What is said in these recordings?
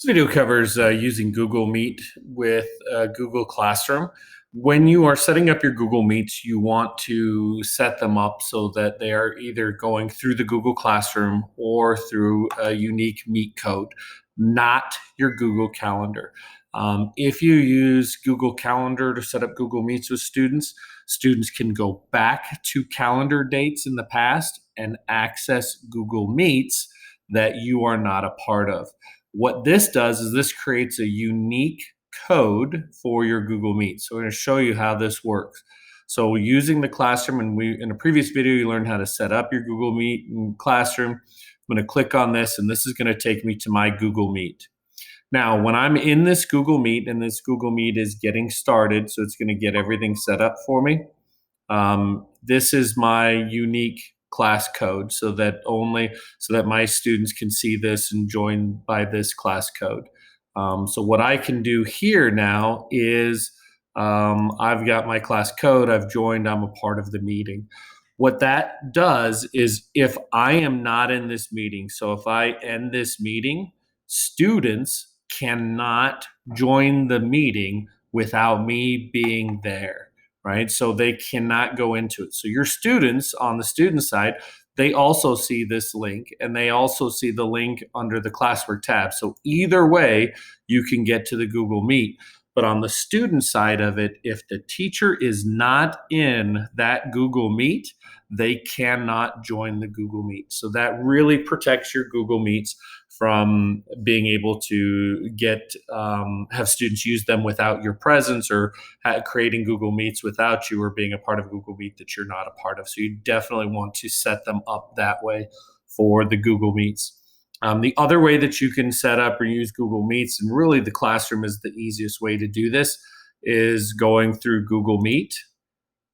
This video covers using Google Meet with Google Classroom. When you are setting up your Google Meets, you want to set them up so that they are either going through the Google Classroom or through a unique Meet code, not your Google Calendar. If you use Google Calendar to set up Google Meets with students, students can go back to calendar dates in the past and access Google Meets that you are not a part of. What this does is this creates a unique code for your Google Meet. So we're going to show you how this works. So using the Classroom, and in a previous video, you learned how to set up your Google Meet in Classroom. I'm going to click on this, and this is going to take me to my Google Meet. Now, when I'm in this Google Meet, and this Google Meet is getting started, so it's going to get everything set up for me. This is my unique class code so that my students can see this and join by this class code. So what I can do here now is I've got my class code, I've joined, I'm a part of the meeting. What that does is if I am not in this meeting, so if I end this meeting, students cannot join the meeting without me being there. Right? So they cannot go into it. So your students on the student side, they also see this link and they also see the link under the classwork tab. So either way, you can get to the Google Meet. But on the student side of it, if the teacher is not in that Google Meet, they cannot join the Google Meet. So that really protects your Google Meets from being able to have students use them without your presence, or creating Google Meets without you, or being a part of Google Meet that you're not a part of. So you definitely want to set them up that way for the Google Meets. The other way that you can set up or use Google Meets, and really the Classroom is the easiest way to do this, is going through Google Meet.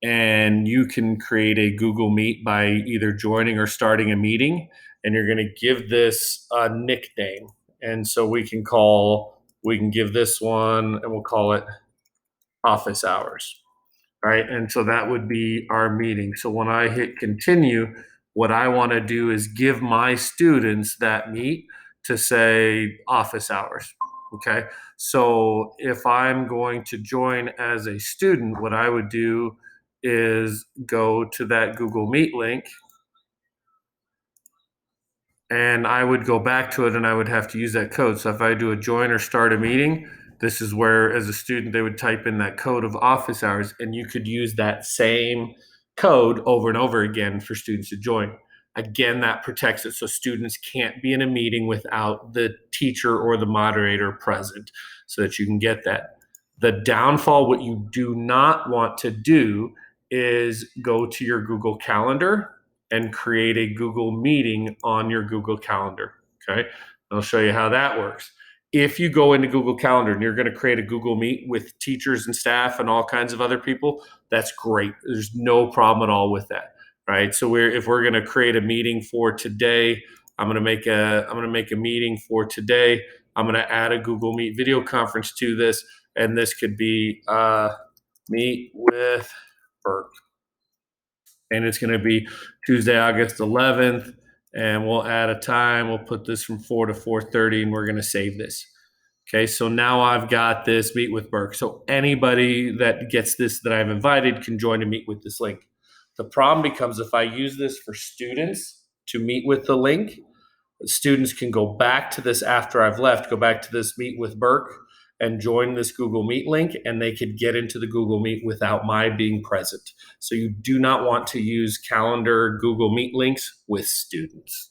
And you can create a Google Meet by either joining or starting a meeting, and you're going to give this a nickname. And so we can give this one, and we'll call it office hours, right? And so that would be our meeting. So when I hit continue, what I want to do is give my students that meet to say office hours. Okay. So if I'm going to join as a student, what I would do is go to that Google Meet link, and I would go back to it, and I would have to use that code. So if I do a join or start a meeting, this is where, as a student, they would type in that code of office hours, and you could use that same code over and over again for students to join. Again, that protects it so students can't be in a meeting without the teacher or the moderator present, so that you can get that. The downfall, what you do not want to do is go to your Google Calendar and create a Google meeting on your Google Calendar. Okay, I'll show you how that works. If you go into Google Calendar and you're going to create a Google Meet with teachers and staff and all kinds of other people, that's great. There's no problem at all with that, right? So if we're going to create a meeting for today, I'm going to make a meeting for today. I'm going to add a Google Meet video conference to this, and this could be Meet with Burke. And it's going to be Tuesday, August 11th, and we'll add a time. We'll put this from 4 to 4:30, and we're going to save this. Okay, so now I've got this Meet with Burke. So anybody that gets this that I've invited can join and meet with this link. The problem becomes if I use this for students to meet with the link, students can go back to this after I've left, go back to this Meet with Burke and join this Google Meet link, and they could get into the Google Meet without my being present. So you do not want to use calendar Google Meet links with students.